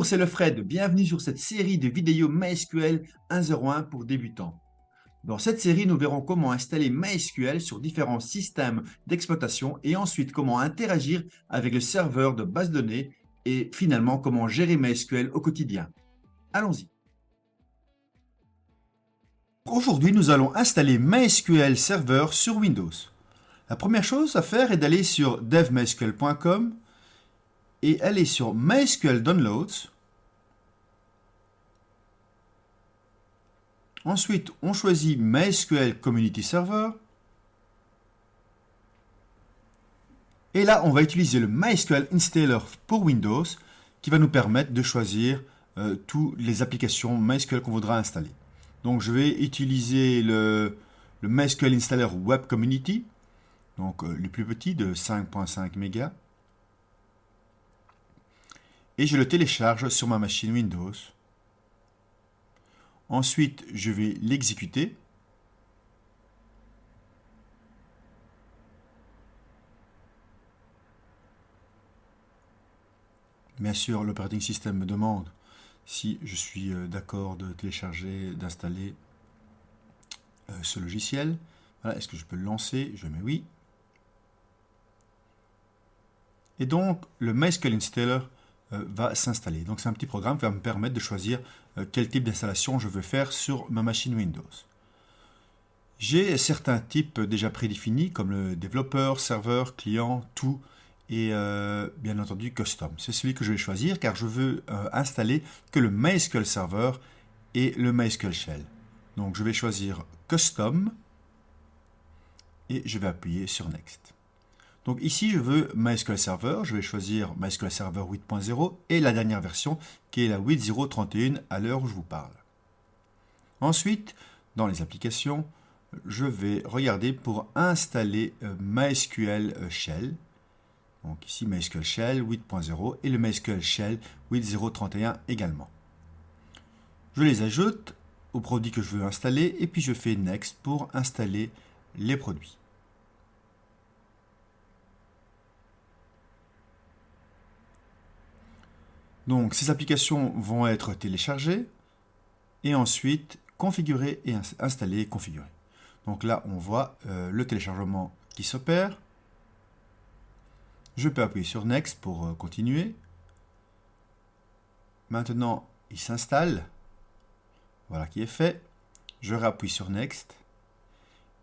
c'est le Fred. Bienvenue sur cette série de vidéos MySQL 1.0.1 pour débutants. Dans cette série, nous verrons comment installer MySQL sur différents systèmes d'exploitation et ensuite comment interagir avec le serveur de base de données et finalement comment gérer MySQL au quotidien. Allons-y. Aujourd'hui, nous allons installer MySQL Server sur Windows. La première chose à faire est d'aller sur devmysql.com et aller sur MySQL Downloads. Ensuite, on choisit MySQL Community Server. Et là, on va utiliser le MySQL Installer pour Windows qui va nous permettre de choisir toutes les applications MySQL qu'on voudra installer. Donc, je vais utiliser le MySQL Installer Web Community, donc le plus petit de 5.5 mégas. Et je le télécharge sur ma machine Windows. Ensuite, je vais l'exécuter. Bien sûr, l'operating system me demande si je suis d'accord de télécharger, d'installer ce logiciel. Voilà, est-ce que je peux le lancer? Je mets oui. Et donc, le MySQL Installer va s'installer. Donc, c'est un petit programme qui va me permettre de choisir quel type d'installation je veux faire sur ma machine Windows. J'ai certains types déjà prédéfinis, comme le développeur, serveur, client, tout, et bien entendu custom. C'est celui que je vais choisir car je veux installer que le MySQL Server et le MySQL Shell. Donc, je vais choisir custom et je vais appuyer sur Next. Donc ici, je veux MySQL Server, je vais choisir MySQL Server 8.0 et la dernière version qui est la 8.0.31 à l'heure où je vous parle. Ensuite, dans les applications, je vais regarder pour installer MySQL Shell. Donc ici, MySQL Shell 8.0 et le MySQL Shell 8.0.31 également. Je les ajoute aux produits que je veux installer et puis je fais Next pour installer les produits. Donc, ces applications vont être téléchargées et ensuite configurées et installées et configurées. Donc là, on voit le téléchargement qui s'opère. Je peux appuyer sur Next pour continuer. Maintenant, il s'installe. Voilà qui est fait. Je réappuie sur Next.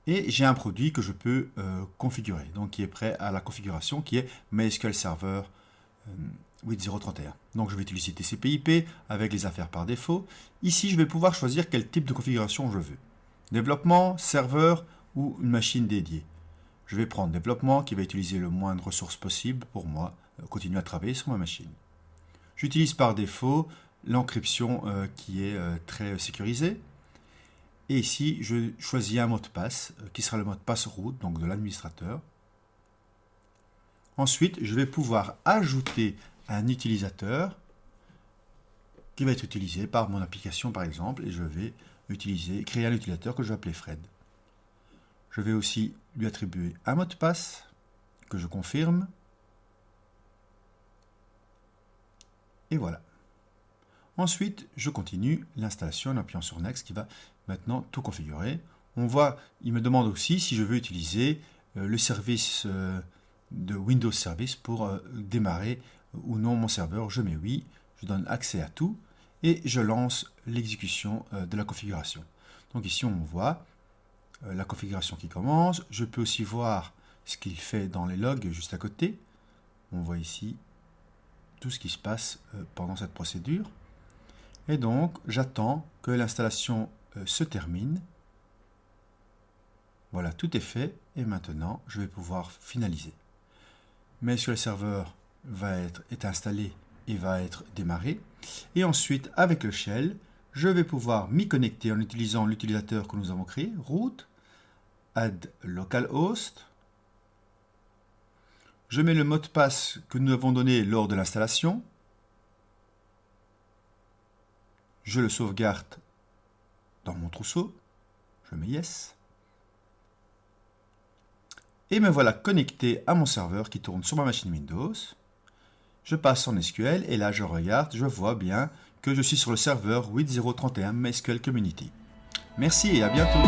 Et j'ai un produit que je peux configurer, donc qui est prêt à la configuration, qui est MySQL Server 8.0.31. Donc je vais utiliser TCP/IP avec les affaires par défaut. Ici, je vais pouvoir choisir quel type de configuration je veux. Développement, serveur ou une machine dédiée. Je vais prendre développement qui va utiliser le moins de ressources possible pour moi continuer à travailler sur ma machine. J'utilise par défaut l'encryption qui est très sécurisée. Et ici, je choisis un mot de passe qui sera le mot de passe root, donc de l'administrateur. Ensuite, je vais pouvoir ajouter un utilisateur qui va être utilisé par mon application par exemple, et je vais créer un utilisateur que je vais appeler Fred. Je vais aussi lui attribuer un mot de passe que je confirme. Et voilà. Ensuite, je continue l'installation en appuyant sur Next qui va maintenant tout configurer. On voit, il me demande aussi si je veux utiliser le service de Windows Service pour démarrer ou non mon serveur. Je mets oui, je donne accès à tout et je lance l'exécution de la configuration. Donc ici, on voit la configuration qui commence. Je peux aussi voir ce qu'il fait dans les logs juste à côté. On voit ici tout ce qui se passe pendant cette procédure. Et donc, j'attends que l'installation se termine. Voilà, tout est fait. Et maintenant, je vais pouvoir finaliser. MySQL Server est installé et va être démarré. Et ensuite, avec le shell, je vais pouvoir m'y connecter en utilisant l'utilisateur que nous avons créé, root, add localhost. Je mets le mot de passe que nous avons donné lors de l'installation. Je le sauvegarde dans mon trousseau. Je mets Yes. Et me voilà connecté à mon serveur qui tourne sur ma machine Windows. Je passe en SQL et là je regarde, je vois bien que je suis sur le serveur 8031 MySQL Community. Merci et à bientôt.